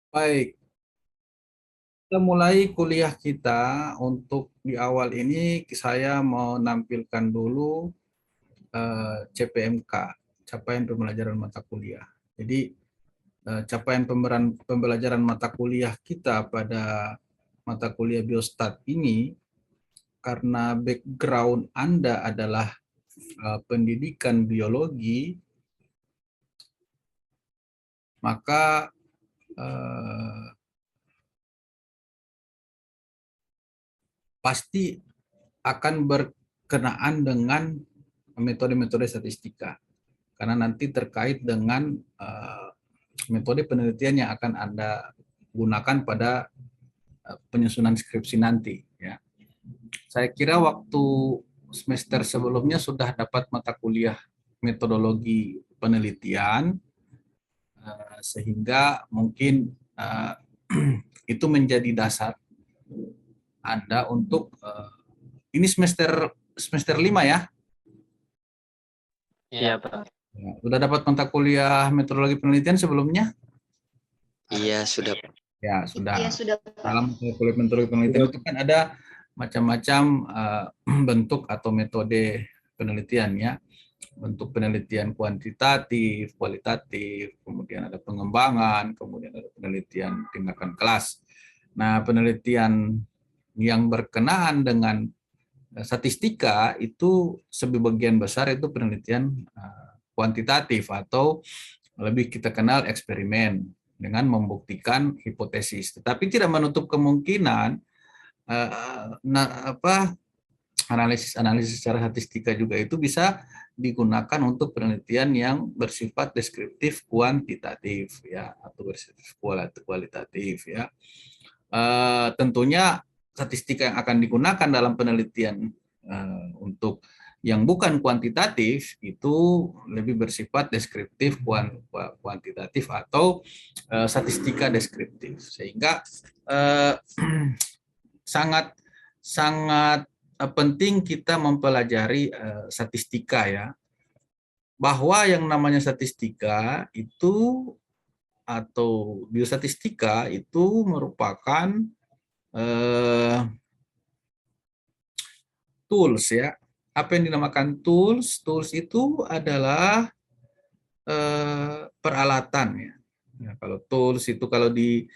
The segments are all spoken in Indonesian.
Baik, kita mulai kuliah kita. Untuk di awal ini saya mau nampilkan dulu CPMK, capaian pembelajaran mata kuliah. Jadi capaian pembelajaran mata kuliah kita pada mata kuliah Biostat ini, karena background Anda adalah pendidikan biologi, maka eh, pasti akan berkenaan dengan metode-metode statistika, karena nanti terkait dengan metode penelitian yang akan Anda gunakan pada penyusunan skripsi nanti. Ya. Saya kira waktu semester sebelumnya sudah dapat mata kuliah metodologi penelitian, sehingga mungkin itu menjadi dasar Anda untuk ini semester semester 5 ya. Iya, Pak. Ya, sudah dapat mata kuliah metodologi penelitian sebelumnya? Iya, sudah, Pak. Ya, Iya, sudah. sudah, Pak. Dalam kuliah metodologi penelitian itu kan ada macam-macam bentuk atau metode penelitian ya. Bentuk penelitian kuantitatif, kualitatif, kemudian ada pengembangan, kemudian ada penelitian tindakan kelas. Nah, penelitian yang berkenaan dengan statistika itu sebagian besar itu penelitian kuantitatif atau lebih kita kenal eksperimen dengan membuktikan hipotesis. Tetapi tidak menutup kemungkinan analisis secara statistika juga itu bisa digunakan untuk penelitian yang bersifat deskriptif kuantitatif ya, atau bersifat kualitatif ya. Tentunya statistika yang akan digunakan dalam penelitian untuk yang bukan kuantitatif itu lebih bersifat deskriptif kuantitatif atau statistika deskriptif, sehingga sangat sangat penting kita mempelajari statistika ya, bahwa yang namanya statistika itu atau biostatistika itu merupakan tools ya. Apa yang dinamakan tools? Tools itu adalah peralatan ya. Ya, kalau tools itu kalau di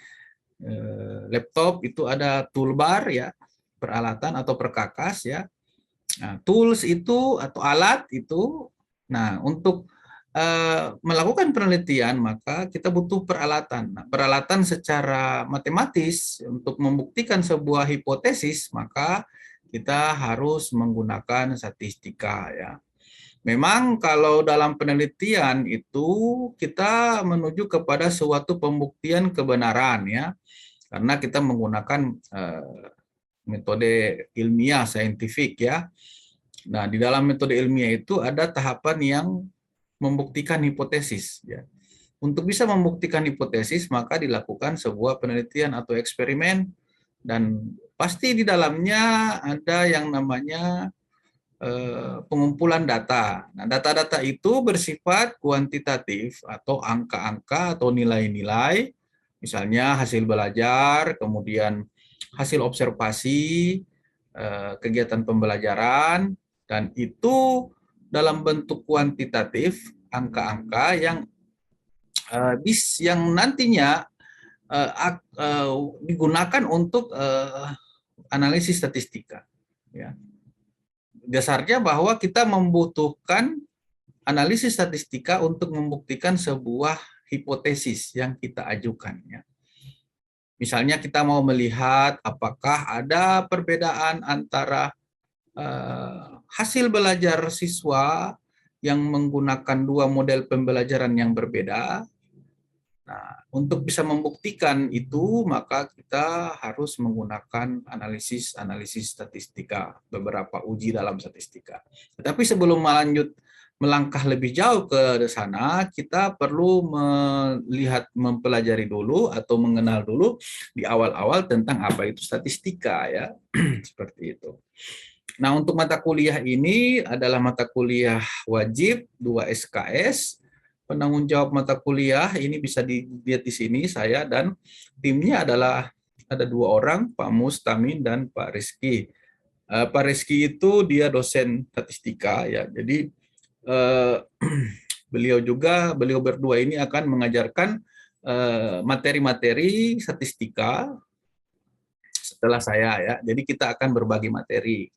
laptop itu ada toolbar ya, peralatan atau perkakas ya. Nah, tools itu atau alat itu, nah untuk melakukan penelitian maka kita butuh peralatan. Nah, peralatan secara matematis untuk membuktikan sebuah hipotesis maka kita harus menggunakan statistika ya. Memang kalau dalam penelitian itu kita menuju kepada suatu pembuktian kebenaran ya, karena kita menggunakan metode ilmiah saintifik ya. Nah, di dalam metode ilmiah itu ada tahapan yang membuktikan hipotesis ya. Untuk bisa membuktikan hipotesis maka dilakukan sebuah penelitian atau eksperimen, dan pasti di dalamnya ada yang namanya pengumpulan data. Nah, data-data itu bersifat kuantitatif atau angka-angka atau nilai-nilai, misalnya hasil belajar, kemudian hasil observasi, kegiatan pembelajaran, dan itu dalam bentuk kuantitatif, angka-angka yang nantinya digunakan untuk analisis statistika. Ya. Dasarnya bahwa kita membutuhkan analisis statistika untuk membuktikan sebuah hipotesis yang kita ajukan. Ya. Misalnya kita mau melihat apakah ada perbedaan antara hasil belajar siswa yang menggunakan dua model pembelajaran yang berbeda. Nah, untuk bisa membuktikan itu, maka kita harus menggunakan analisis statistika, beberapa uji dalam statistika. Tetapi sebelum melangkah lebih jauh ke sana, kita perlu mempelajari dulu atau mengenal dulu di awal-awal tentang apa itu statistika ya, seperti itu. Nah, untuk mata kuliah ini adalah mata kuliah wajib 2 SKS. penanggung jawab mata kuliah ini bisa dilihat di sini, saya dan timnya adalah ada 2 orang, Pak Mustamin dan Pak Rizky. Pak Rizky itu dia dosen statistika ya, jadi beliau berdua ini akan mengajarkan materi-materi statistika setelah saya ya. Jadi kita akan berbagi materi.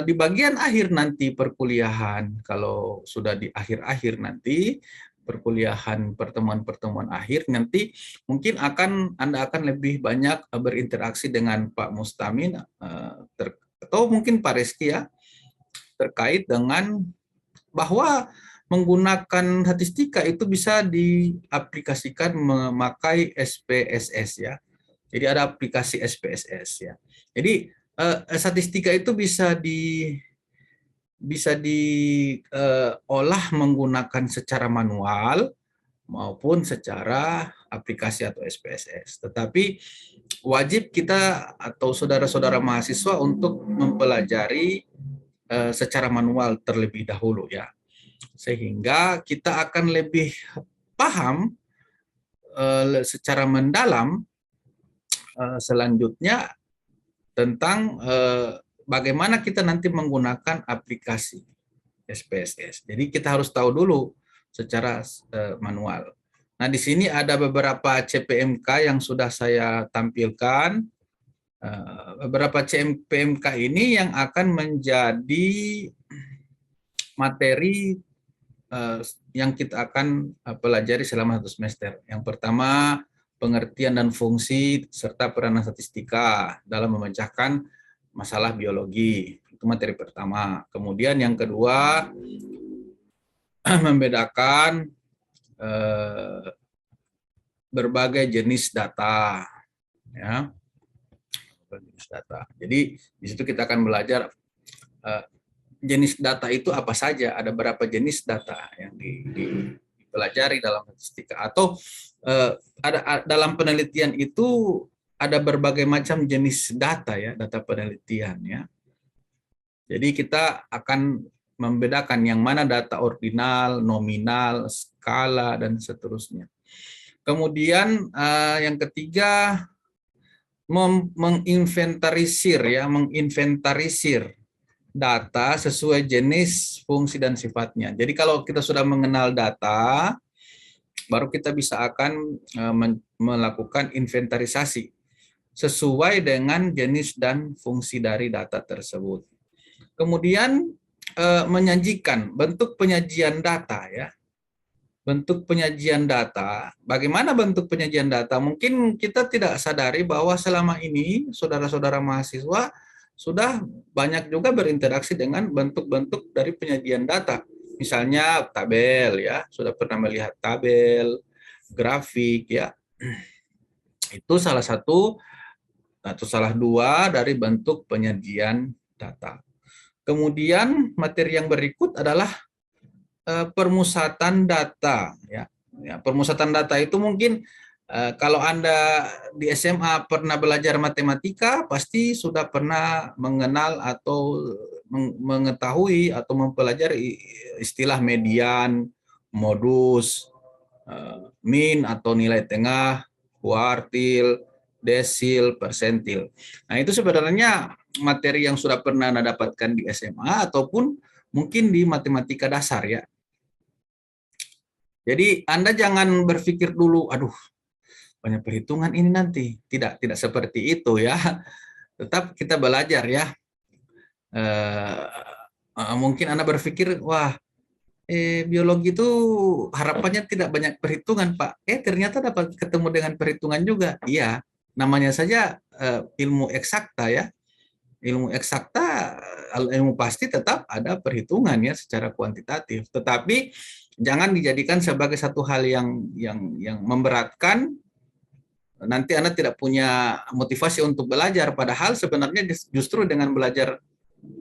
Di bagian akhir nanti perkuliahan, kalau sudah di akhir-akhir nanti perkuliahan pertemuan-pertemuan akhir nanti mungkin Anda akan lebih banyak berinteraksi dengan Pak Mustamin atau mungkin Pak Rizky ya, terkait dengan bahwa menggunakan statistika itu bisa diaplikasikan memakai SPSS ya. Jadi ada aplikasi SPSS ya. Jadi statistika itu bisa diolah menggunakan secara manual maupun secara aplikasi atau SPSS. Tetapi wajib kita atau saudara-saudara mahasiswa untuk mempelajari secara manual terlebih dahulu ya. Sehingga kita akan lebih paham secara mendalam selanjutnya tentang bagaimana kita nanti menggunakan aplikasi SPSS. Jadi kita harus tahu dulu secara manual. Nah, di sini ada beberapa CPMK yang sudah saya tampilkan. Beberapa CPMK ini yang akan menjadi materi yang kita akan pelajari selama 1 semester. Yang pertama, pengertian dan fungsi serta peranan statistika dalam memecahkan masalah biologi. Itu materi pertama. Kemudian yang kedua, membedakan berbagai jenis data. Ya. Jenis data. Jadi di situ kita akan belajar jenis data itu apa saja, ada berapa jenis data yang dipelajari dalam statistika, atau ada dalam penelitian itu ada berbagai macam jenis data ya, data penelitian ya. Jadi kita akan membedakan yang mana data ordinal, nominal, skala dan seterusnya. Kemudian yang ketiga, menginventarisir data sesuai jenis, fungsi, dan sifatnya. Jadi kalau kita sudah mengenal data, baru kita bisa akan melakukan inventarisasi sesuai dengan jenis dan fungsi dari data tersebut. Kemudian menyajikan bentuk penyajian data ya. Bentuk penyajian data. Bagaimana bentuk penyajian data? Mungkin kita tidak sadari bahwa selama ini saudara-saudara mahasiswa sudah banyak juga berinteraksi dengan bentuk-bentuk dari penyajian data. Misalnya tabel ya, sudah pernah melihat tabel, grafik ya. Itu salah satu atau salah dua dari bentuk penyajian data. Kemudian materi yang berikut adalah permusatan data ya. Permusatan data itu mungkin kalau Anda di SMA pernah belajar matematika, pasti sudah pernah mengenal atau mengetahui atau mempelajari istilah median, modus, min atau nilai tengah, kuartil, desil, persentil. Nah, itu sebenarnya materi yang sudah pernah Anda dapatkan di SMA ataupun mungkin di matematika dasar ya. Jadi Anda jangan berpikir dulu, aduh, banyak perhitungan ini nanti. Tidak seperti itu ya. Tetap kita belajar ya. Mungkin Anda berpikir, wah, biologi itu harapannya tidak banyak perhitungan, Pak. Ternyata dapat ketemu dengan perhitungan juga. Iya, namanya saja ilmu eksakta ya. Ilmu eksakta, ilmu pasti tetap ada perhitungan ya secara kuantitatif. Tetapi jangan dijadikan sebagai satu hal yang memberatkan. Nanti Anda tidak punya motivasi untuk belajar, padahal sebenarnya justru dengan belajar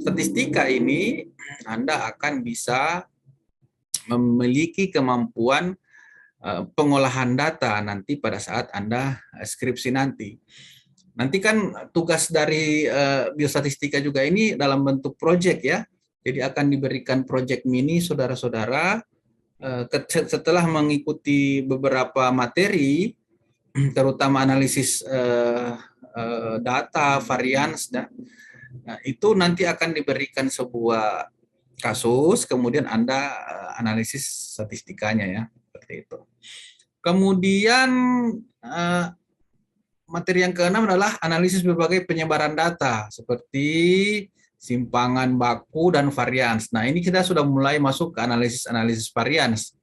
statistika ini Anda akan bisa memiliki kemampuan pengolahan data nanti pada saat Anda skripsi nanti. Nanti kan tugas dari biostatistika juga ini dalam bentuk proyek ya. Jadi akan diberikan proyek mini saudara-saudara setelah mengikuti beberapa materi, terutama analisis data, varians, nah, itu nanti akan diberikan sebuah kasus, kemudian Anda analisis statistikanya ya, seperti itu. Kemudian materi yang keenam adalah analisis berbagai penyebaran data seperti simpangan baku dan varians. Nah, ini kita sudah mulai masuk ke analisis varians.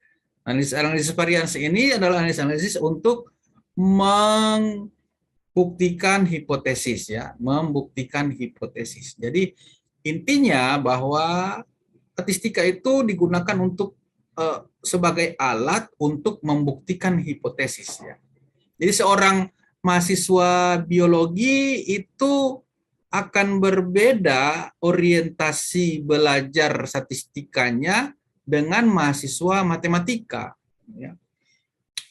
Analisis varians ini adalah analisis untuk membuktikan hipotesis ya, membuktikan hipotesis. Jadi intinya bahwa statistika itu digunakan untuk sebagai alat untuk membuktikan hipotesis ya. Jadi seorang mahasiswa biologi itu akan berbeda orientasi belajar statistikanya dengan mahasiswa matematika. Ya.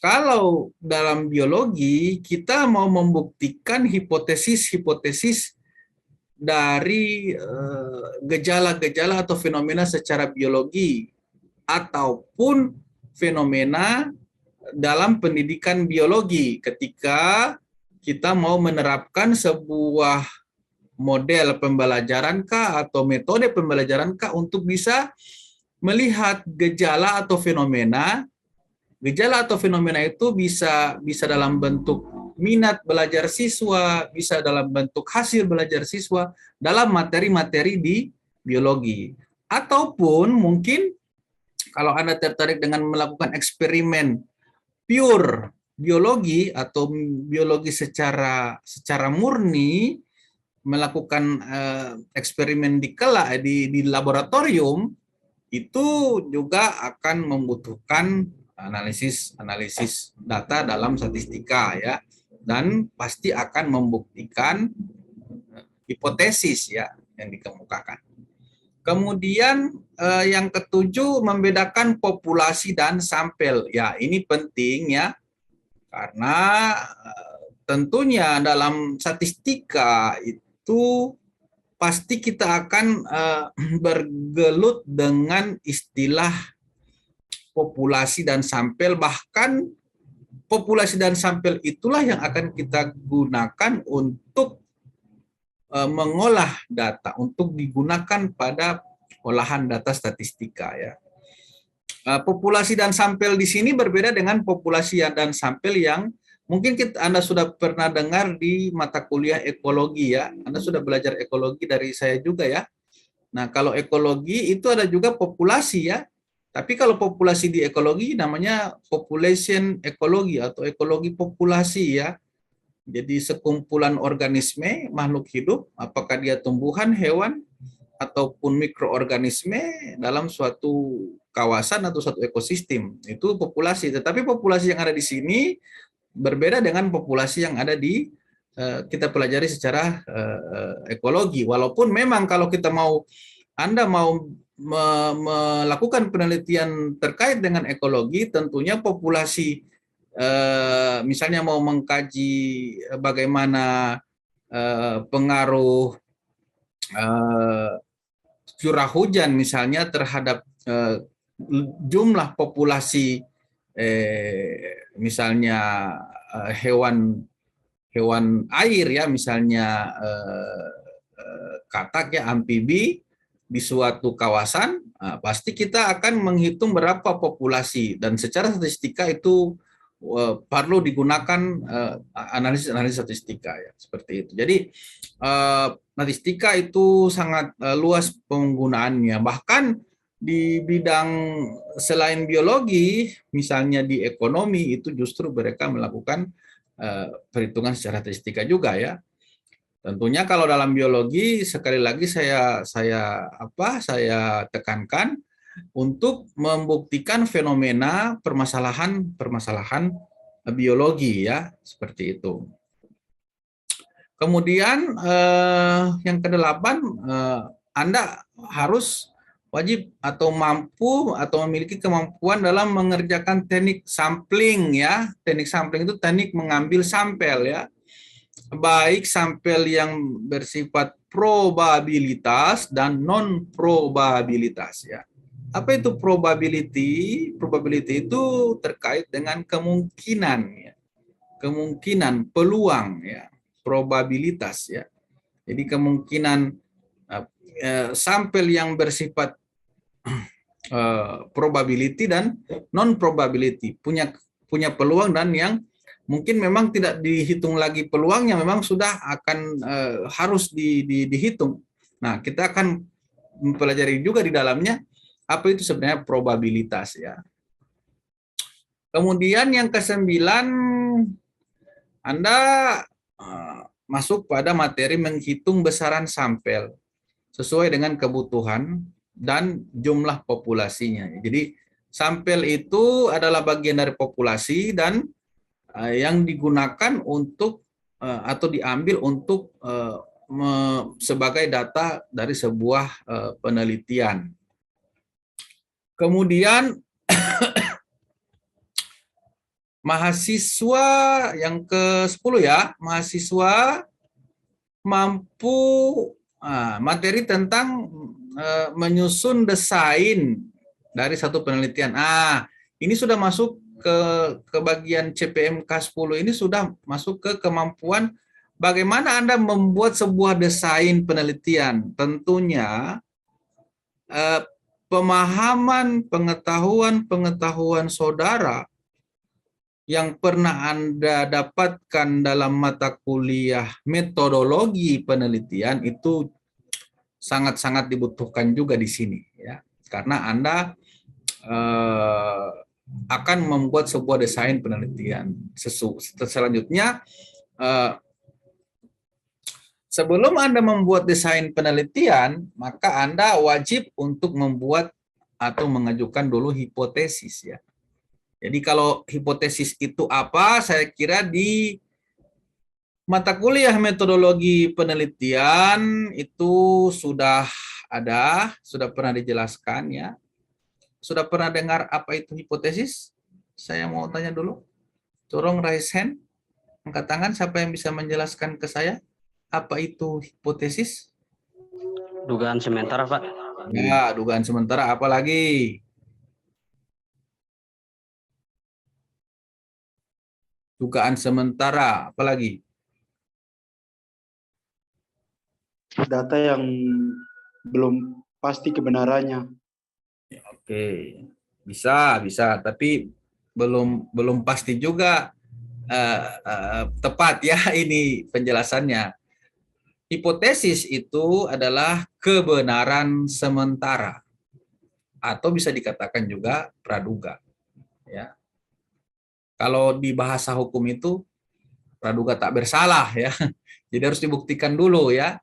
Kalau dalam biologi kita mau membuktikan hipotesis-hipotesis dari gejala-gejala atau fenomena secara biologi ataupun fenomena dalam pendidikan biologi ketika kita mau menerapkan sebuah model pembelajaran kah atau metode pembelajaran kah untuk bisa melihat gejala atau fenomena. Gejala atau fenomena itu bisa dalam bentuk minat belajar siswa, bisa dalam bentuk hasil belajar siswa dalam materi-materi di biologi. Ataupun mungkin kalau Anda tertarik dengan melakukan eksperimen pure biologi atau biologi secara murni, melakukan eksperimen di laboratorium, itu juga akan membutuhkan analisis data dalam statistika ya, dan pasti akan membuktikan hipotesis ya yang dikemukakan. Kemudian yang ketujuh, membedakan populasi dan sampel. Ya, ini penting ya, karena tentunya dalam statistika itu pasti kita akan bergelut dengan istilah populasi dan sampel, bahkan populasi dan sampel itulah yang akan kita gunakan untuk mengolah data, untuk digunakan pada olahan data statistika ya. Populasi dan sampel di sini berbeda dengan populasi dan sampel yang mungkin Anda sudah pernah dengar di mata kuliah ekologi ya. Anda sudah belajar ekologi dari saya juga ya. Nah, kalau ekologi itu ada juga populasi ya. Tapi kalau populasi di ekologi namanya population ekologi atau ekologi populasi ya. Jadi sekumpulan organisme, makhluk hidup, apakah dia tumbuhan, hewan, ataupun mikroorganisme dalam suatu kawasan atau suatu ekosistem. Itu populasi. Tetapi populasi yang ada di sini berbeda dengan populasi yang ada di kita pelajari secara ekologi. Walaupun memang kalau Anda mau melakukan penelitian terkait dengan ekologi, tentunya populasi misalnya mau mengkaji bagaimana pengaruh curah hujan misalnya terhadap jumlah populasi misalnya hewan air ya, misalnya katak ya, amfibi di suatu kawasan, pasti kita akan menghitung berapa populasi, dan secara statistika itu perlu digunakan analisis statistika ya, seperti itu. Jadi statistika itu sangat luas penggunaannya, bahkan di bidang selain biologi, misalnya di ekonomi, itu justru mereka melakukan perhitungan secara statistika juga ya. Tentunya kalau dalam biologi, sekali lagi saya tekankan untuk membuktikan fenomena permasalahan biologi ya, seperti itu. Kemudian yang kedelapan, Anda harus wajib atau mampu atau memiliki kemampuan dalam mengerjakan teknik sampling ya. Teknik sampling itu teknik mengambil sampel ya, baik sampel yang bersifat probabilitas dan non probabilitas ya. Apa itu probability? Probability itu terkait dengan kemungkinan, ya. Kemungkinan, peluang, ya, probabilitas, ya. Jadi kemungkinan sampel yang bersifat probability dan non probability punya peluang, dan yang mungkin memang tidak dihitung lagi peluangnya, memang sudah akan harus dihitung. Nah, kita akan mempelajari juga di dalamnya apa itu sebenarnya probabilitas, ya. Kemudian yang kesembilan, Anda masuk pada materi menghitung besaran sampel sesuai dengan kebutuhan dan jumlah populasinya. Jadi sampel itu adalah bagian dari populasi dan yang digunakan untuk atau diambil untuk sebagai data dari sebuah penelitian. Kemudian mahasiswa yang ke-10, ya, mahasiswa mampu materi tentang menyusun desain dari satu penelitian. Ini sudah masuk ke bagian CPMK 10, ini sudah masuk ke kemampuan bagaimana Anda membuat sebuah desain penelitian. Tentunya pemahaman, pengetahuan saudara yang pernah Anda dapatkan dalam mata kuliah metodologi penelitian itu sangat-sangat dibutuhkan juga di sini, ya. Karena Anda akan membuat sebuah desain penelitian. Selanjutnya, sebelum Anda membuat desain penelitian, maka Anda wajib untuk membuat atau mengajukan dulu hipotesis, ya. Jadi kalau hipotesis itu apa, saya kira di mata kuliah metodologi penelitian itu sudah ada, sudah pernah dijelaskan, ya. Sudah pernah dengar apa itu hipotesis? Saya mau tanya dulu. Tolong raise hand, angkat tangan siapa yang bisa menjelaskan ke saya apa itu hipotesis? Dugaan sementara, Pak. Ya, dugaan sementara, apa lagi? Dugaan sementara, apa lagi? Data yang belum pasti kebenarannya. Oke, bisa, tapi belum pasti juga tepat, ya, ini penjelasannya. Hipotesis itu adalah kebenaran sementara atau bisa dikatakan juga praduga, ya. Kalau di bahasa hukum itu praduga tak bersalah, ya. Jadi harus dibuktikan dulu, ya.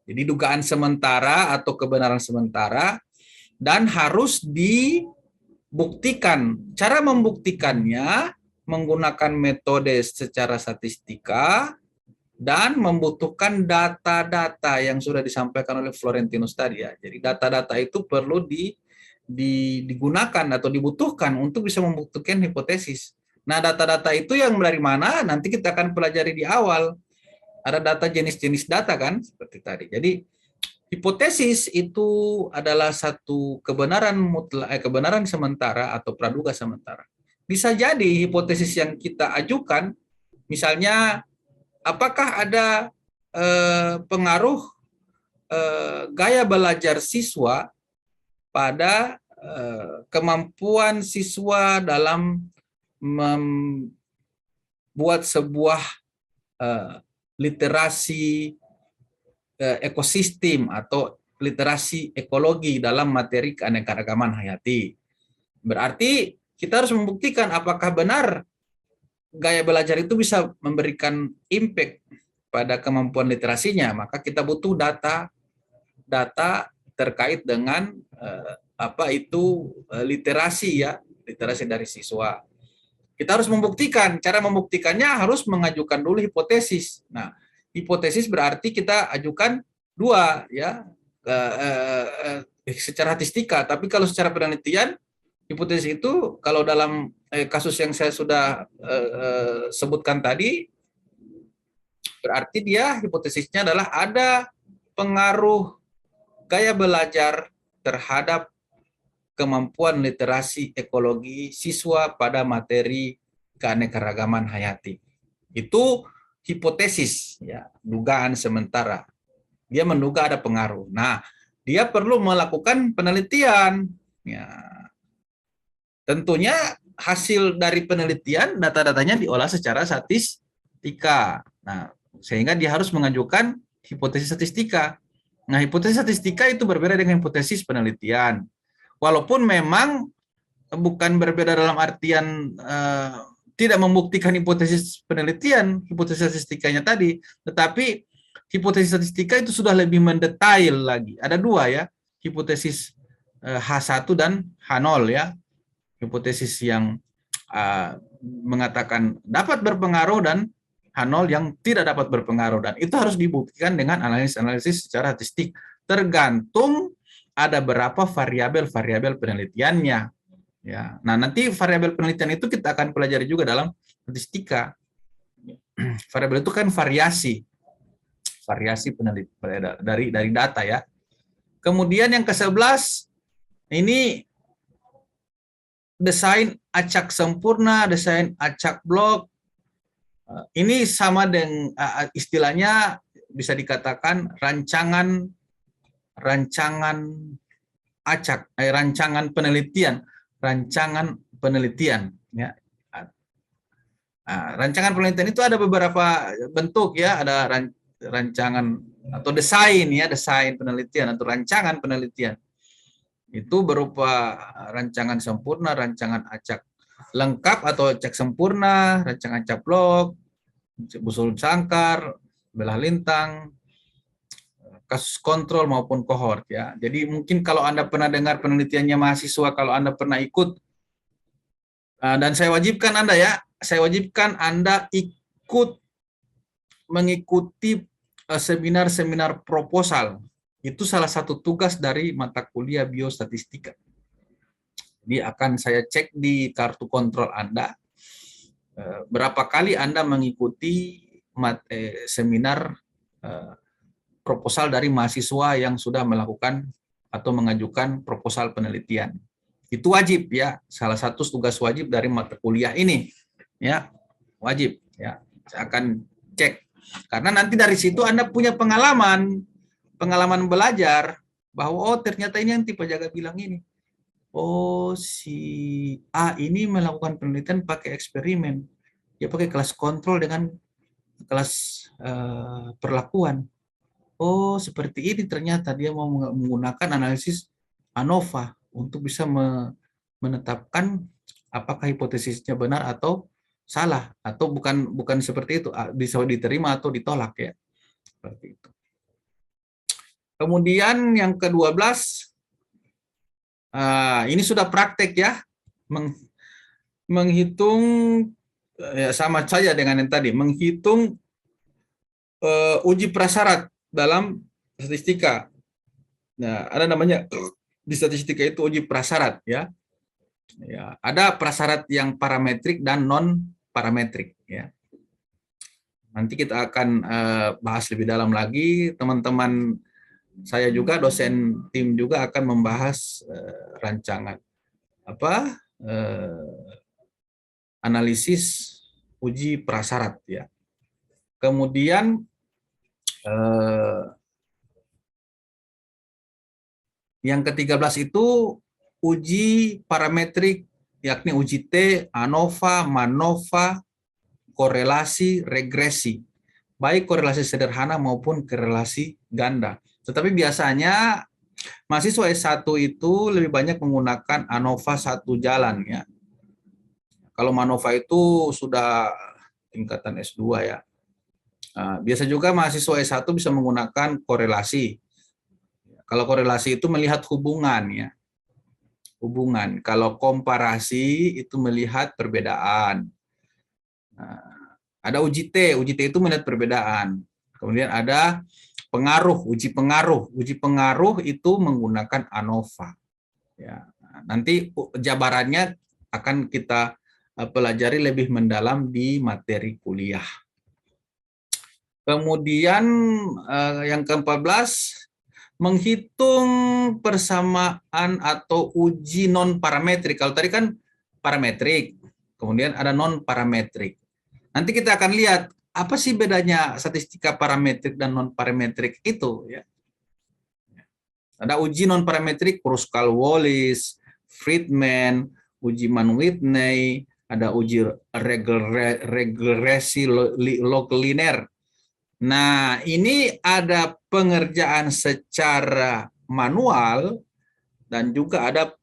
Jadi dugaan sementara atau kebenaran sementara dan harus dibuktikan. Cara membuktikannya menggunakan metode secara statistika dan membutuhkan data-data yang sudah disampaikan oleh Florentinus tadi, ya. Jadi data-data itu perlu digunakan atau dibutuhkan untuk bisa membuktikan hipotesis. Nah, data-data itu yang dari mana nanti kita akan pelajari di awal. Ada data, jenis-jenis data, kan, seperti tadi. Jadi hipotesis itu adalah satu kebenaran mutlak, kebenaran sementara atau praduga sementara. Bisa jadi hipotesis yang kita ajukan, misalnya apakah ada pengaruh gaya belajar siswa pada kemampuan siswa dalam membuat sebuah literasi ekosistem atau literasi ekologi dalam materi keanekaragaman hayati. Berarti kita harus membuktikan apakah benar gaya belajar itu bisa memberikan impact pada kemampuan literasinya. Maka kita butuh data terkait dengan apa itu literasi, ya, literasi dari siswa. Kita harus membuktikan. Cara membuktikannya harus mengajukan dulu hipotesis. Nah, hipotesis berarti kita ajukan dua, ya, secara statistika. Tapi kalau secara penelitian, hipotesis itu kalau dalam kasus yang saya sudah sebutkan tadi, berarti dia hipotesisnya adalah ada pengaruh gaya belajar terhadap kemampuan literasi ekologi siswa pada materi keanekaragaman hayati. Itu hipotesis, ya, dugaan sementara. Dia menduga ada pengaruh. Nah, dia perlu melakukan penelitian. Ya. Tentunya hasil dari penelitian, data-datanya diolah secara statistika. Nah, sehingga dia harus mengajukan hipotesis statistika. Nah, hipotesis statistika itu berbeda dengan hipotesis penelitian. Walaupun memang bukan berbeda dalam artian tidak membuktikan hipotesis penelitian, hipotesis statistikanya tadi, tetapi hipotesis statistika itu sudah lebih mendetail lagi. Ada dua ya, hipotesis H1 dan H0 ya. Hipotesis yang mengatakan dapat berpengaruh dan H0 yang tidak dapat berpengaruh, dan itu harus dibuktikan dengan analisis secara statistik. Tergantung ada berapa variabel penelitiannya. Ya, nah nanti variabel penelitian itu kita akan pelajari juga dalam statistika. Variabel itu kan variasi penelitian dari data ya. Kemudian yang ke-11 ini desain acak sempurna, desain acak blok. Ini sama dengan istilahnya bisa dikatakan rancangan acak, rancangan penelitian ya. Rancangan penelitian itu ada beberapa bentuk ya, ada rancangan atau desain penelitian atau rancangan penelitian. Itu berupa rancangan sempurna, rancangan acak lengkap atau acak sempurna, rancangan acak blok, busul sangkar, belah lintang, kasus kontrol maupun kohort ya. Jadi mungkin kalau Anda pernah dengar penelitiannya mahasiswa, kalau Anda pernah ikut, dan saya wajibkan Anda ikut mengikuti seminar-seminar proposal. Itu salah satu tugas dari mata kuliah biostatistika. Jadi akan saya cek di kartu kontrol Anda, berapa kali Anda mengikuti seminar proposal dari mahasiswa yang sudah melakukan atau mengajukan proposal penelitian. Itu wajib ya, salah satu tugas wajib dari mata kuliah ini. Ya, wajib ya. Saya akan cek. Karena nanti dari situ Anda punya pengalaman belajar bahwa oh ternyata ini yang tipe jaga bilang ini. Oh si A ini melakukan penelitian pakai eksperimen. Dia pakai kelas kontrol dengan kelas perlakuan. Oh, seperti ini ternyata dia mau menggunakan analisis ANOVA untuk bisa menetapkan apakah hipotesisnya benar atau salah, atau bukan seperti itu, bisa diterima atau ditolak ya. Seperti itu. Kemudian yang ke-12, ini sudah praktek ya, menghitung ya sama saja dengan yang tadi, menghitung uji prasyarat dalam statistika. Nah, ada namanya di statistika itu uji prasyarat ya. Ya, ada prasyarat yang parametrik dan non parametrik ya. Nanti kita akan bahas lebih dalam lagi. Teman-teman saya juga, dosen tim juga akan membahas rancangan analisis uji prasyarat ya. Kemudian yang ke-13 itu uji parametrik, yakni uji T, ANOVA, MANOVA, korelasi, regresi. Baik korelasi sederhana maupun korelasi ganda. Tetapi biasanya mahasiswa S1 itu lebih banyak menggunakan ANOVA satu jalan ya. Kalau MANOVA itu sudah tingkatan S2 ya. Biasa juga mahasiswa S1 bisa menggunakan korelasi. Kalau korelasi itu melihat hubungan ya. Hubungan. Kalau komparasi itu melihat perbedaan. Ada uji T itu melihat perbedaan. Kemudian ada pengaruh, uji pengaruh. Uji pengaruh itu menggunakan ANOVA. Ya. Nanti jabarannya akan kita pelajari lebih mendalam di materi kuliah. Kemudian yang ke-14, menghitung persamaan atau uji non parametrik. Kalau tadi kan parametrik, kemudian ada non parametrik. Nanti kita akan lihat apa sih bedanya statistika parametrik dan non parametrik itu, ya. Ada uji non parametrik Kruskal-Wallis, Friedman, uji Mann-Whitney, ada uji regresi log linear. Nah, ini ada pengerjaan secara manual dan juga ada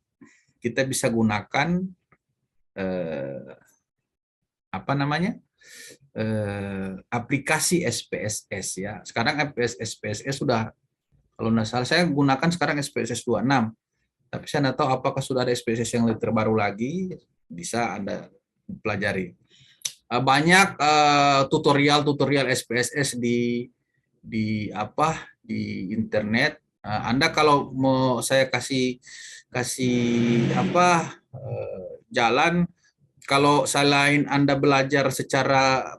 kita bisa gunakan aplikasi SPSS, ya. Sekarang SPSS sudah, kalau nggak salah saya gunakan sekarang SPSS 26. Tapi saya nggak tahu apakah sudah ada SPSS yang lebih terbaru lagi, bisa Anda pelajari. Banyak tutorial SPSS di internet. Anda kalau mau saya kasih jalan, kalau selain Anda belajar secara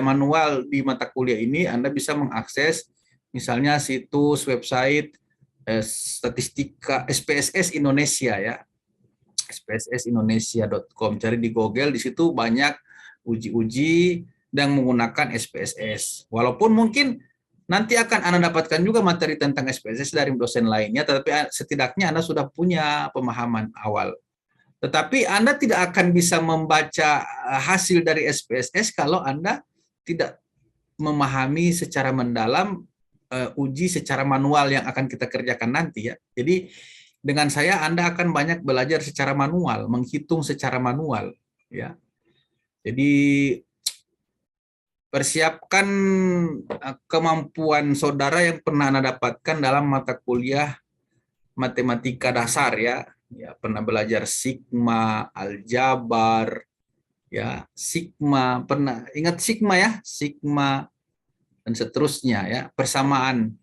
manual di mata kuliah ini, Anda bisa mengakses misalnya situs website statistika SPSS Indonesia, ya. spssindonesia.com. Cari di Google, di situ banyak uji-uji yang menggunakan SPSS. Walaupun mungkin nanti akan Anda dapatkan juga materi tentang SPSS dari dosen lainnya, tetapi setidaknya Anda sudah punya pemahaman awal. Tetapi Anda tidak akan bisa membaca hasil dari SPSS kalau Anda tidak memahami secara mendalam uji secara manual yang akan kita kerjakan nanti, ya. Jadi dengan saya Anda akan banyak belajar secara manual, menghitung secara manual, ya. Jadi persiapkan kemampuan saudara yang pernah Anda dapatkan dalam mata kuliah matematika dasar, ya. Ya, pernah belajar sigma, aljabar, ya, sigma, pernah ingat sigma, ya, sigma dan seterusnya, ya. Persamaan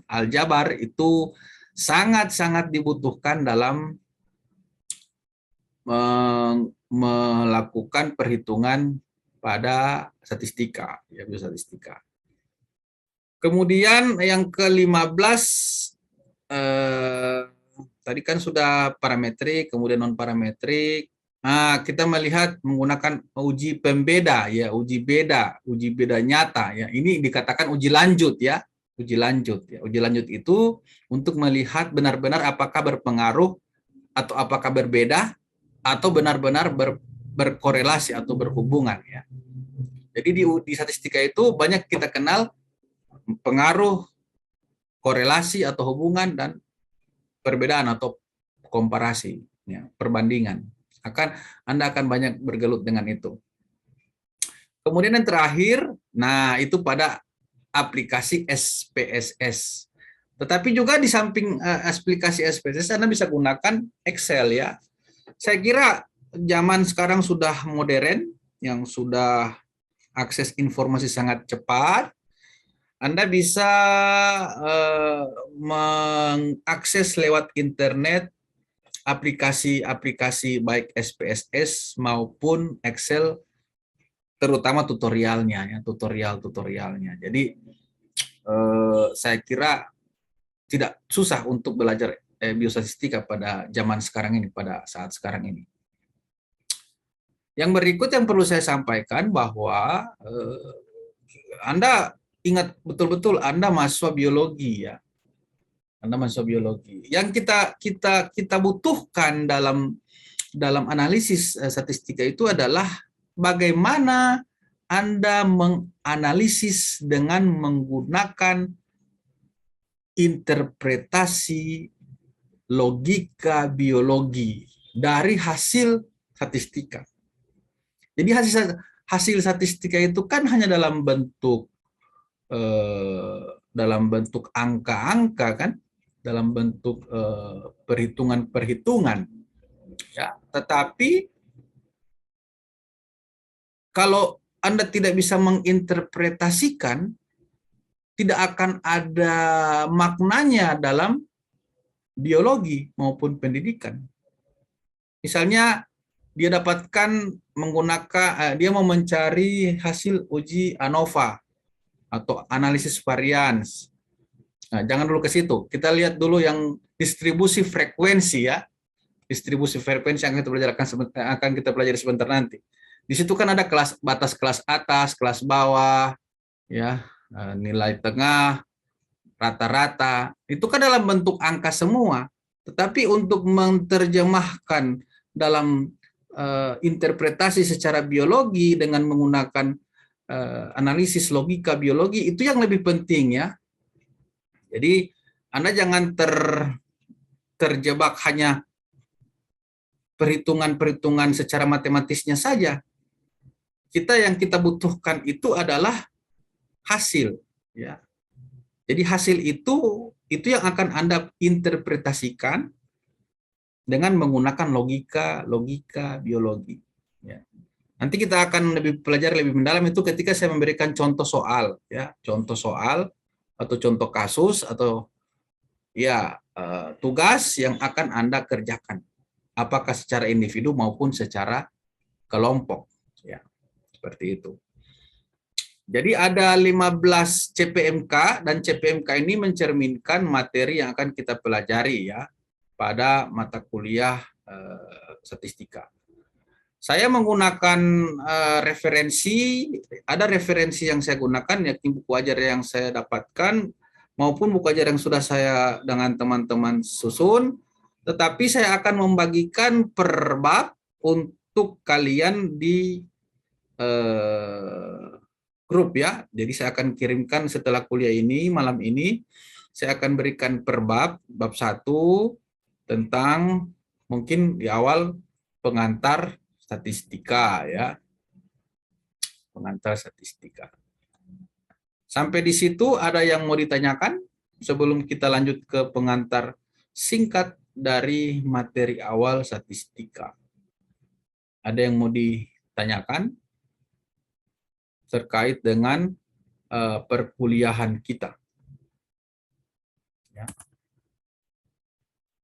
aljabar itu sangat-sangat dibutuhkan dalam melakukan perhitungan pada statistika, ya, biostatistika. Kemudian yang ke-15, tadi kan sudah parametrik, kemudian non parametrik. Nah, kita melihat menggunakan uji pembeda, ya, uji beda nyata, ya. Ini dikatakan uji lanjut, ya. Uji lanjut, ya. Uji lanjut itu untuk melihat benar-benar apakah berpengaruh atau apakah berbeda atau benar-benar berkorelasi atau berhubungan, ya. Jadi di statistika itu banyak kita kenal pengaruh, korelasi atau hubungan, dan perbedaan atau komparasi, ya, perbandingan. Anda akan banyak bergelut dengan itu. Kemudian yang terakhir, nah, itu pada aplikasi SPSS. Tetapi juga di samping aplikasi SPSS, Anda bisa gunakan Excel, ya. Saya kira zaman sekarang sudah modern, yang sudah akses informasi sangat cepat. Anda bisa mengakses lewat internet aplikasi-aplikasi baik SPSS maupun Excel, terutama tutorialnya, ya, tutorialnya. Jadi saya kira tidak susah untuk belajar biostatistika pada zaman sekarang ini, pada saat sekarang ini. Yang berikut yang perlu saya sampaikan bahwa Anda ingat betul-betul Anda mahasiswa biologi, ya. Anda mahasiswa biologi. Yang kita butuhkan dalam analisis statistika itu adalah bagaimana Anda menganalisis dengan menggunakan interpretasi logika biologi dari hasil statistika. Jadi hasil statistika itu kan hanya dalam bentuk angka-angka, kan, dalam bentuk perhitungan-perhitungan, ya. Tetapi kalau Anda tidak bisa menginterpretasikan, tidak akan ada maknanya dalam biologi maupun pendidikan. Misalnya dia dapatkan menggunakan, dia mau mencari hasil uji ANOVA atau analisis varians. Nah, jangan dulu ke situ. Kita lihat dulu yang distribusi frekuensi ya. Distribusi frekuensi yang akan kita pelajari sebentar nanti. Di situ kan ada batas kelas atas, kelas bawah, ya, nilai tengah, rata-rata. Itu kan dalam bentuk angka semua. Tetapi untuk menerjemahkan dalam interpretasi secara biologi dengan menggunakan analisis logika biologi, itu yang lebih penting ya. Jadi Anda jangan terjebak hanya perhitungan-perhitungan secara matematisnya saja. Yang kita butuhkan itu adalah hasil, ya. Jadi hasil itu yang akan Anda interpretasikan dengan menggunakan logika biologi. Ya. Nanti kita akan pelajari lebih mendalam itu ketika saya memberikan contoh soal, ya, contoh soal atau contoh kasus atau ya tugas yang akan Anda kerjakan, apakah secara individu maupun secara kelompok, ya, seperti itu. Jadi ada 15 CPMK dan CPMK ini mencerminkan materi yang akan kita pelajari ya pada mata kuliah statistika. Saya menggunakan referensi, ada referensi yang saya gunakan yakni buku ajar yang saya dapatkan maupun buku ajar yang sudah saya dengan teman-teman susun, tetapi saya akan membagikan per bab untuk kalian di grup ya. Jadi saya akan kirimkan setelah kuliah ini, malam ini, saya akan berikan per bab 1 tentang mungkin di awal pengantar statistika ya. Pengantar statistika. Sampai di situ ada yang mau ditanyakan sebelum kita lanjut ke pengantar singkat dari materi awal statistika. Ada yang mau ditanyakan terkait dengan perkuliahan kita. Ya.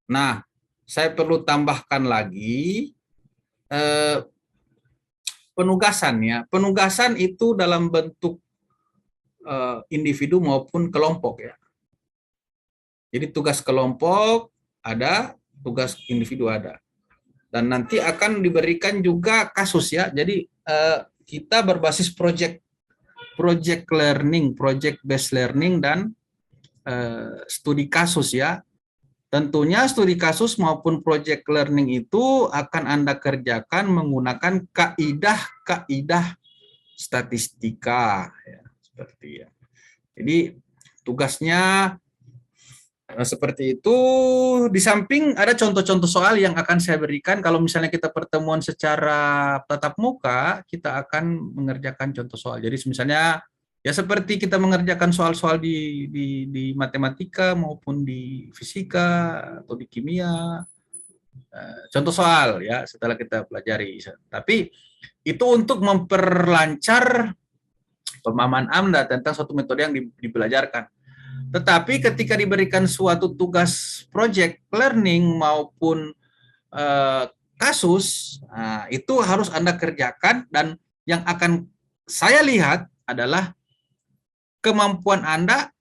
Nah, saya perlu tambahkan lagi penugasan ya. Penugasan itu dalam bentuk individu maupun kelompok ya. Jadi tugas kelompok ada, tugas individu ada. Dan nanti akan diberikan juga kasus ya. Jadi kita berbasis project learning, project based learning dan studi kasus ya. Tentunya studi kasus maupun project learning itu akan Anda kerjakan menggunakan kaidah-kaidah statistika ya, seperti ya. Jadi tugasnya seperti itu. Di samping ada contoh-contoh soal yang akan saya berikan. Kalau misalnya kita pertemuan secara tatap muka, kita akan mengerjakan contoh soal. Jadi misalnya ya seperti kita mengerjakan soal-soal di matematika maupun di fisika atau di kimia. Contoh soal ya setelah kita pelajari. Tapi itu untuk memperlancar pemahaman Anda tentang suatu metode yang dipelajarkan. Tetapi ketika diberikan suatu tugas project learning maupun kasus, itu harus Anda kerjakan, dan yang akan saya lihat adalah kemampuan Anda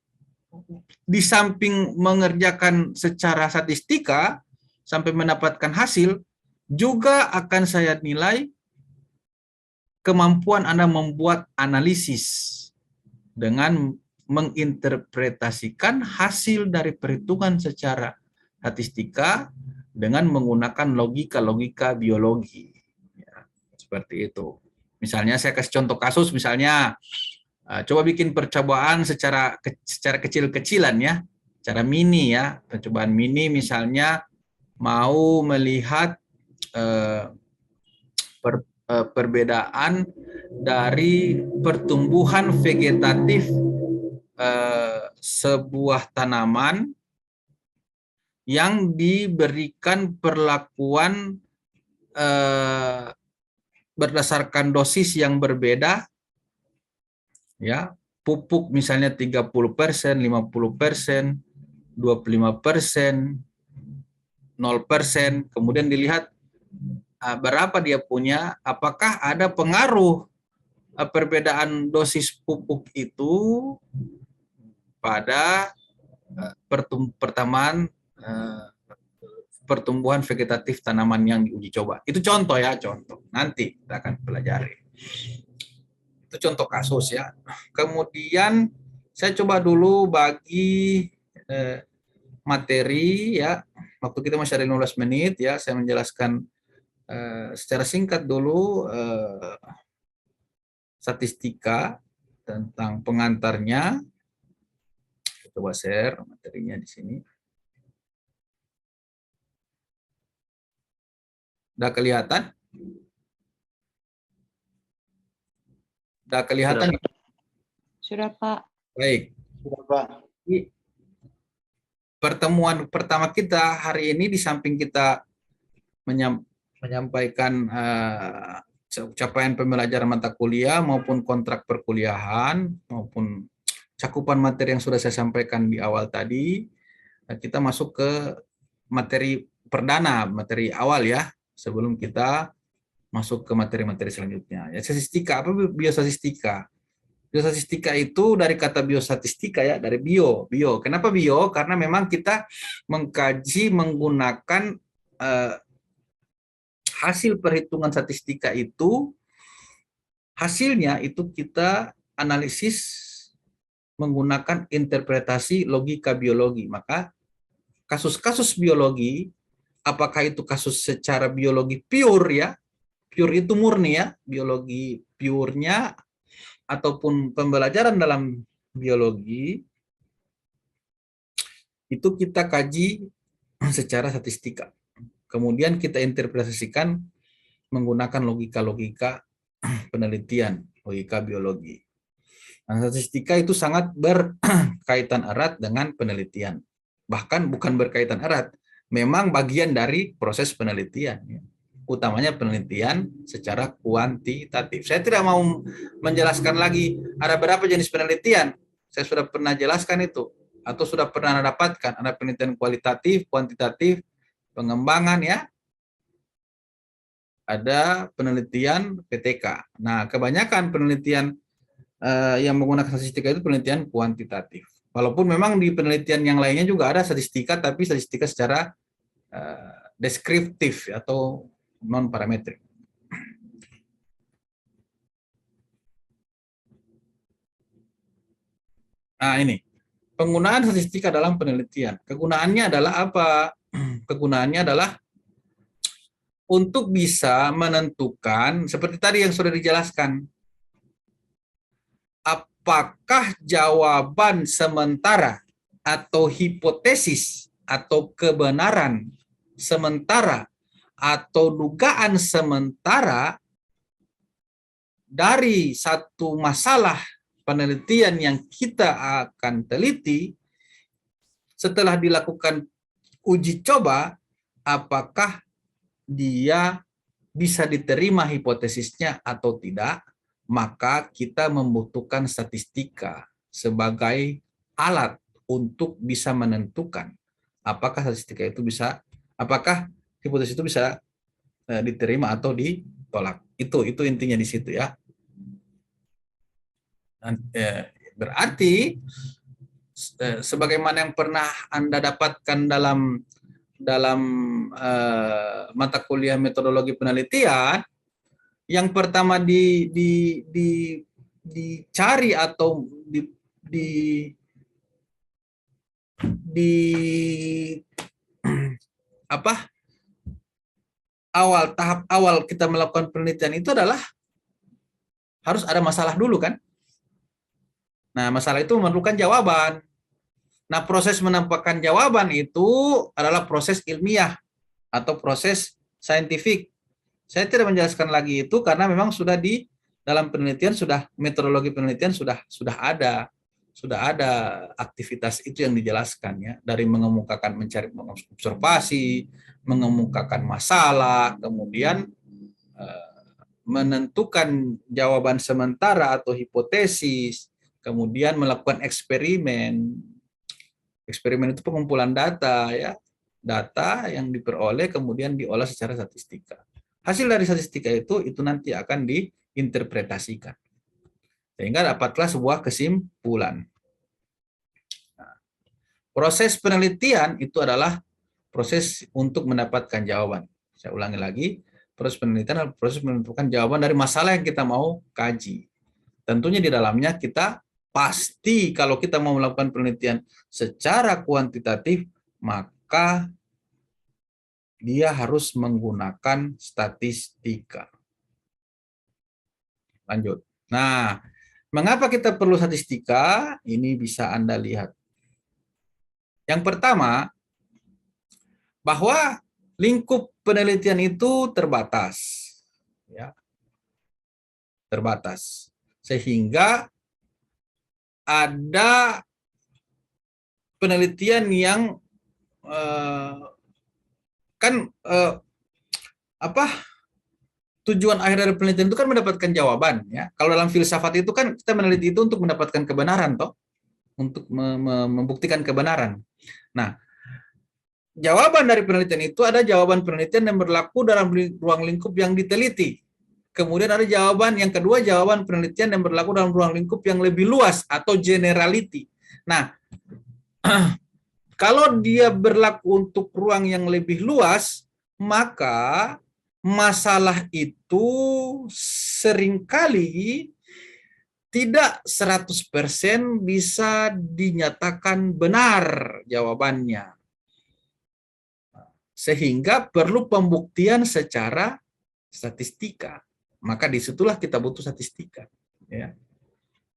di samping mengerjakan secara statistika sampai mendapatkan hasil, juga akan saya nilai kemampuan Anda membuat analisis dengan menginterpretasikan hasil dari perhitungan secara statistika dengan menggunakan logika biologi. Ya, seperti itu. Misalnya saya kasih contoh kasus, misalnya coba bikin percobaan secara kecil-kecilan ya, secara mini ya, percobaan mini misalnya mau melihat perbedaan dari pertumbuhan vegetatif sebuah tanaman yang diberikan perlakuan berdasarkan dosis yang berbeda, ya, pupuk misalnya 30%, 50%, 25%, 0%, kemudian dilihat berapa dia punya, apakah ada pengaruh perbedaan dosis pupuk itu pada pertambahan pertumbuhan vegetatif tanaman yang diuji coba. Itu contoh ya, contoh. Nanti kita akan pelajari. Itu contoh kasus ya. Kemudian saya coba dulu bagi materi ya. Waktu kita masih ada 15 menit ya, saya menjelaskan secara singkat dulu statistika tentang pengantarnya. Coba share materinya di sini. Udah kelihatan? Udah kelihatan? Sudah, Pak. Baik. Sudah, Pak. Pertemuan pertama kita hari ini, di samping kita menyampaikan capaian pembelajaran mata kuliah maupun kontrak perkuliahan maupun cakupan materi yang sudah saya sampaikan di awal tadi, kita masuk ke materi perdana, materi awal ya, sebelum kita masuk ke materi-materi selanjutnya. Ya, statistika, apa biostatistika? Biostatistika itu dari kata biostatistika ya, dari bio. Kenapa bio? Karena memang kita mengkaji menggunakan hasil perhitungan statistika itu, hasilnya itu kita analisis menggunakan interpretasi logika biologi. Maka kasus-kasus biologi, apakah itu kasus secara biologi pure ya, pure itu murni ya, biologi purenya, ataupun pembelajaran dalam biologi, itu kita kaji secara statistika. Kemudian kita interpretasikan menggunakan logika-logika penelitian, logika biologi. Nah, statistika itu sangat berkaitan erat dengan penelitian. Bahkan bukan berkaitan erat, memang bagian dari proses penelitian. Utamanya penelitian secara kuantitatif. Saya tidak mau menjelaskan lagi ada berapa jenis penelitian. Saya sudah pernah jelaskan itu, atau sudah pernah dapatkan. Ada penelitian kualitatif, kuantitatif, pengembangan ya. Ada penelitian PTK. Nah, kebanyakan penelitian yang menggunakan statistika itu penelitian kuantitatif. Walaupun memang di penelitian yang lainnya juga ada statistika, tapi statistika secara deskriptif atau non parametrik. Nah, ini penggunaan statistika dalam penelitian. Kegunaannya adalah apa? Kegunaannya adalah untuk bisa menentukan, seperti tadi yang sudah dijelaskan, apakah jawaban sementara atau hipotesis atau kebenaran sementara atau dugaan sementara dari satu masalah penelitian yang kita akan teliti, setelah dilakukan uji coba, apakah dia bisa diterima hipotesisnya atau tidak, maka kita membutuhkan statistika sebagai alat untuk bisa menentukan apakah statistika itu bisa, apakah hipotesis itu bisa diterima atau ditolak. Itu intinya di situ ya. Berarti sebagaimana yang pernah Anda dapatkan dalam mata kuliah metodologi penelitian, yang pertama dicari atau tahap awal kita melakukan penelitian itu adalah harus ada masalah dulu kan. Nah, masalah itu memerlukan jawaban. Nah, proses menampakkan jawaban itu adalah proses ilmiah atau proses saintifik. Saya tidak menjelaskan lagi itu karena memang sudah di dalam penelitian, sudah metodologi penelitian sudah ada aktivitas itu yang dijelaskan ya, dari mengemukakan, mencari observasi, mengemukakan masalah, kemudian menentukan jawaban sementara atau hipotesis, kemudian melakukan eksperimen. Eksperimen itu pengumpulan data ya, data yang diperoleh kemudian diolah secara statistika. Hasil dari statistika itu nanti akan diinterpretasikan sehingga dapatlah sebuah kesimpulan. Nah, Proses penelitian itu adalah proses untuk mendapatkan jawaban. Saya ulangi lagi, proses penelitian adalah proses menentukan jawaban dari masalah yang kita mau kaji. Tentunya di dalamnya kita pasti kalau kita mau melakukan penelitian secara kuantitatif, maka dia harus menggunakan statistika. Lanjut. Nah, mengapa kita perlu statistika? Ini bisa Anda lihat. Yang pertama, bahwa lingkup penelitian itu terbatas. Ya. Terbatas. Sehingga ada penelitian yang tujuan akhir dari penelitian itu kan mendapatkan jawaban, ya. Kalau dalam filsafat itu kan kita meneliti itu untuk mendapatkan kebenaran, toh, untuk membuktikan kebenaran. Nah, jawaban dari penelitian itu ada jawaban penelitian yang berlaku dalam ruang lingkup yang diteliti. Kemudian ada jawaban yang kedua, jawaban penelitian yang berlaku dalam ruang lingkup yang lebih luas atau generality. Nah, kalau dia berlaku untuk ruang yang lebih luas, maka masalah itu seringkali tidak 100% bisa dinyatakan benar jawabannya. Sehingga perlu pembuktian secara statistika. Maka disitulah kita butuh statistika. Ya.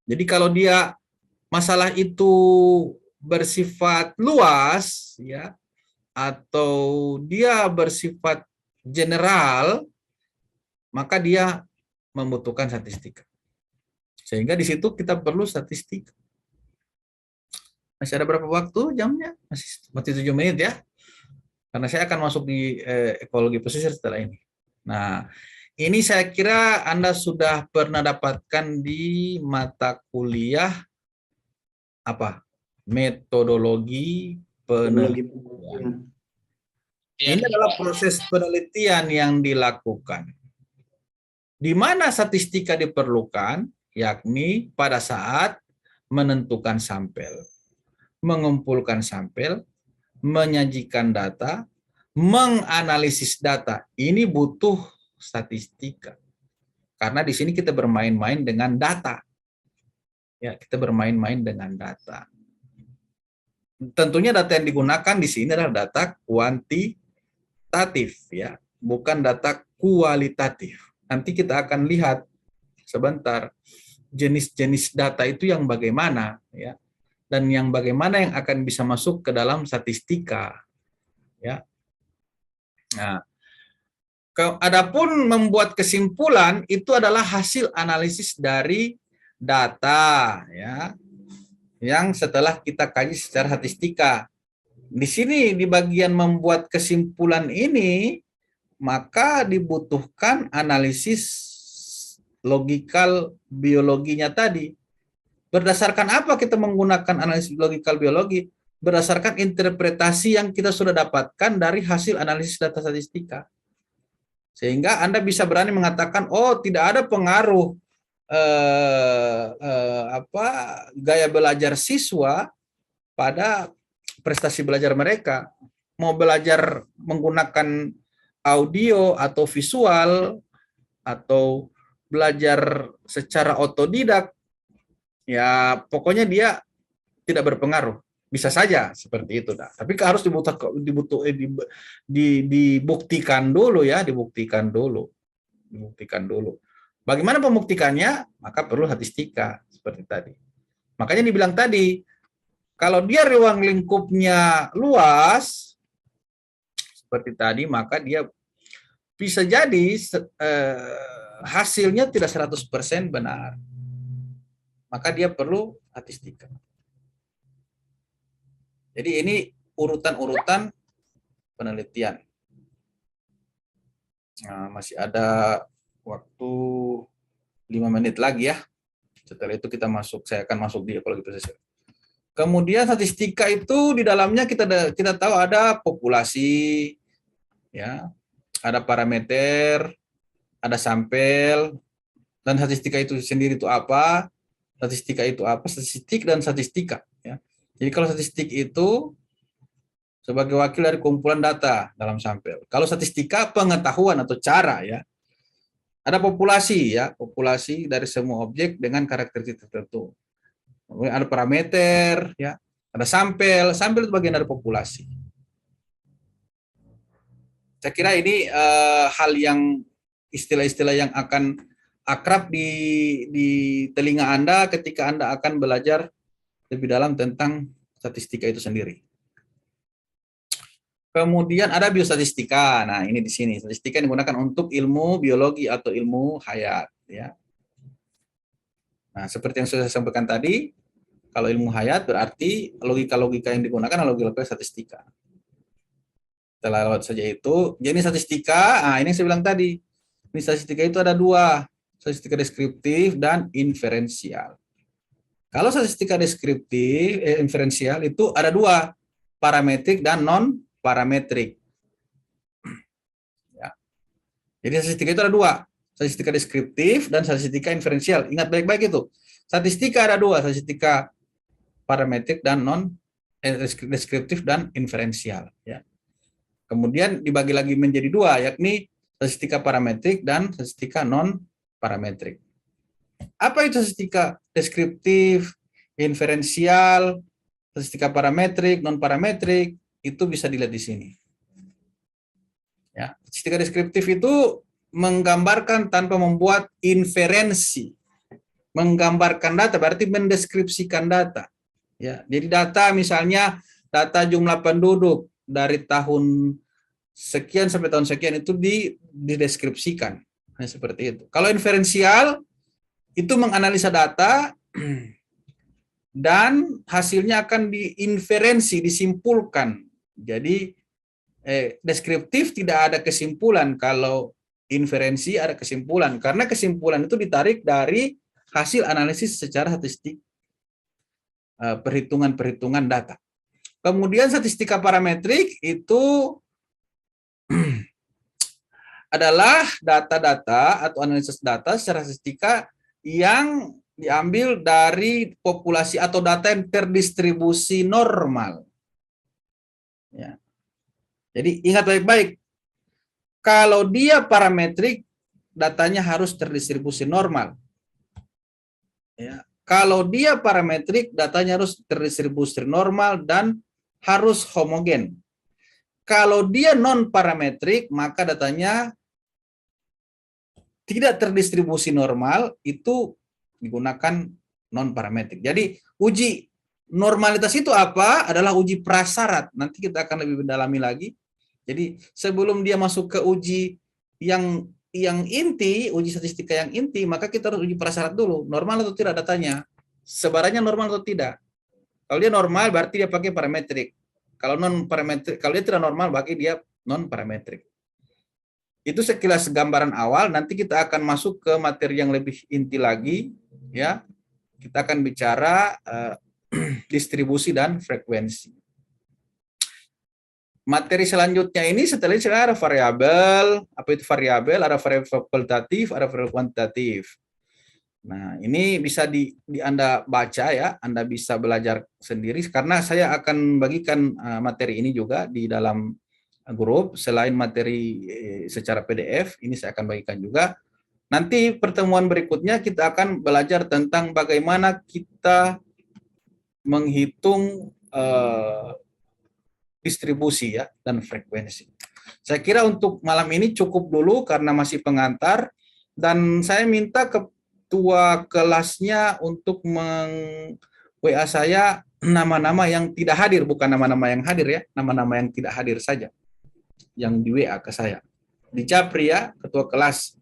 Jadi kalau dia masalah itu bersifat luas, ya, atau dia bersifat general, maka dia membutuhkan statistika. Sehingga di situ kita perlu statistik. Masih ada berapa waktu jamnya? Masih 7 menit ya. Karena saya akan masuk di ekologi pesisir setelah ini. Nah, ini saya kira Anda sudah pernah dapatkan di mata kuliah apa? Metodologi penelitian. Ini adalah proses penelitian yang dilakukan. Di mana statistika diperlukan, yakni pada saat menentukan sampel, mengumpulkan sampel, menyajikan data, menganalisis data. Ini butuh statistika. Karena di sini kita bermain-main dengan data. Ya, kita bermain-main dengan data. Tentunya data yang digunakan di sini adalah data kuantitatif, ya, bukan data kualitatif. Nanti kita akan lihat sebentar jenis-jenis data itu yang bagaimana, ya, dan yang bagaimana yang akan bisa masuk ke dalam statistika, ya. Nah, adapun membuat kesimpulan itu adalah hasil analisis dari data, ya, yang setelah kita kaji secara statistika. Di sini di bagian membuat kesimpulan ini, maka dibutuhkan analisis logikal biologinya tadi. Berdasarkan apa kita menggunakan analisis logikal biologi? Berdasarkan interpretasi yang kita sudah dapatkan dari hasil analisis data statistika. Sehingga Anda bisa berani mengatakan, oh, tidak ada pengaruh gaya belajar siswa pada prestasi belajar mereka. Mau belajar menggunakan audio atau visual atau belajar secara otodidak, ya pokoknya dia tidak berpengaruh. Bisa saja seperti itu, tapi harus dibuktikan dulu, ya, dibuktikan dulu. Bagaimana pembuktikannya? Maka perlu statistika seperti tadi. Makanya dibilang tadi, kalau dia ruang lingkupnya luas seperti tadi, maka dia bisa jadi hasilnya tidak 100% benar. Maka dia perlu statistika. Jadi ini urutan-urutan penelitian. Nah, masih ada waktu 5 menit lagi, ya. Setelah itu saya akan masuk di ekologi pesisir. Kemudian statistika itu di dalamnya kita tahu ada populasi, ya, ada parameter, ada sampel, dan statistika itu sendiri itu apa? Statistika itu apa? Statistik dan statistika, ya. Jadi kalau statistik itu sebagai wakil dari kumpulan data dalam sampel. Kalau statistika pengetahuan atau cara ya. Ada populasi ya, populasi dari semua objek dengan karakteristik tertentu. Kemudian ada parameter ya, ada sampel, sampel itu bagian dari populasi. Saya kira ini hal yang istilah-istilah yang akan akrab di telinga Anda ketika Anda akan belajar lebih dalam tentang statistika itu sendiri. Kemudian ada biostatistika. Nah, ini di sini. Statistika yang digunakan untuk ilmu biologi atau ilmu hayat. Ya. Nah, seperti yang sudah saya sampaikan tadi, kalau ilmu hayat berarti logika-logika yang digunakan adalah logika statistika. Kita lewat saja itu. Jadi statistika, ini yang saya bilang tadi. Ini statistika itu ada dua. Statistika deskriptif dan inferensial. Kalau statistika deskriptif, inferensial itu ada dua. Parametrik dan non-parametrik. Ya. Jadi statistika itu ada dua. Statistika deskriptif dan statistika inferensial. Ingat baik-baik itu. Statistika ada dua. Statistika parametrik dan deskriptif dan inferensial. Ya. Kemudian dibagi lagi menjadi dua, yakni statistika parametrik dan statistika non-parametrik. Apa itu statistika deskriptif, inferensial, statistika parametrik, non-parametrik? Itu bisa dilihat di sini. Ya, statistika deskriptif itu menggambarkan tanpa membuat inferensi. Menggambarkan data berarti mendeskripsikan data. Ya, jadi data misalnya data jumlah penduduk dari tahun sekian sampai tahun sekian itu dideskripsikan. Nah, seperti itu. Kalau inferensial itu menganalisa data dan hasilnya akan diinferensi, disimpulkan. Jadi deskriptif tidak ada kesimpulan, kalau inferensi ada kesimpulan, karena kesimpulan itu ditarik dari hasil analisis secara statistik, perhitungan-perhitungan data. Kemudian statistika parametrik itu adalah data-data atau analisis data secara statistika yang diambil dari populasi atau data yang terdistribusi normal. Ya. Jadi ingat baik-baik, kalau dia parametrik, datanya harus terdistribusi normal. Ya. Kalau dia parametrik, datanya harus terdistribusi normal dan harus homogen. Kalau dia non-parametrik, maka datanya tidak terdistribusi normal, itu digunakan non-parametrik. Jadi uji normalitas itu apa? Adalah uji prasyarat. Nanti kita akan lebih mendalami lagi. Jadi sebelum dia masuk ke uji yang inti, uji statistika yang inti, maka kita harus uji prasyarat dulu. Normal atau tidak datanya? Sebarannya normal atau tidak? Kalau dia normal berarti dia pakai parametrik. Kalau non-parametrik, kalau dia tidak normal berarti dia non-parametrik. Itu sekilas gambaran awal, nanti kita akan masuk ke materi yang lebih inti lagi, ya. Kita akan bicara distribusi dan frekuensi. Materi selanjutnya ini setelah ini ada variabel, apa itu variabel? Ada variabel kualitatif, ada variabel kuantitatif. Nah, ini bisa di Anda baca ya, Anda bisa belajar sendiri karena saya akan bagikan materi ini juga di dalam grup. Selain materi secara PDF, ini saya akan bagikan juga. Nanti pertemuan berikutnya kita akan belajar tentang bagaimana kita menghitung distribusi ya dan frekuensi. Saya kira untuk malam ini cukup dulu karena masih pengantar, dan saya minta ketua kelasnya untuk WA saya nama-nama yang tidak hadir, bukan nama-nama yang hadir ya, nama-nama yang tidak hadir saja yang di WA ke saya. Di Japri ya, ketua kelas.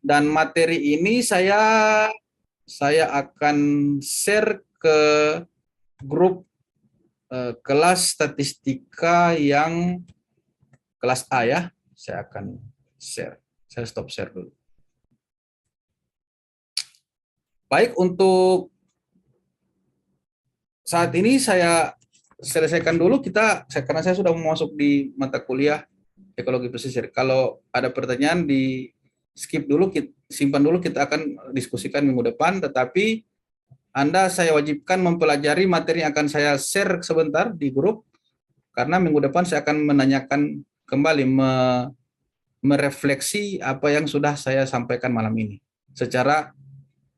Dan materi ini saya akan share ke grup kelas statistika yang kelas A ya. Saya akan share. Saya stop share dulu. Baik, untuk saat ini saya selesaikan dulu karena saya sudah masuk di mata kuliah ekologi pesisir. Kalau ada pertanyaan di skip dulu, simpan dulu, kita akan diskusikan minggu depan. Tetapi Anda saya wajibkan mempelajari materi yang akan saya share sebentar di grup, karena minggu depan saya akan menanyakan kembali, merefleksi apa yang sudah saya sampaikan malam ini secara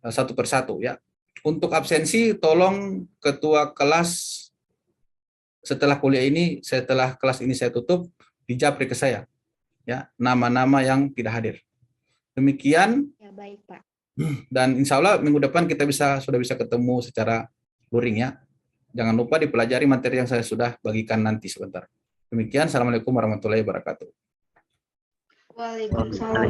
satu persatu ya. Untuk absensi, tolong ketua kelas setelah kuliah ini, setelah kelas ini saya tutup, dijapri ke saya ya nama-nama yang tidak hadir. Demikian. Ya, baik, Pak. Dan insya Allah minggu depan kita sudah bisa ketemu secara luring ya. Jangan lupa dipelajari materi yang saya sudah bagikan nanti sebentar. Demikian, Assalamualaikum warahmatullahi wabarakatuh. Waalaikumsalam.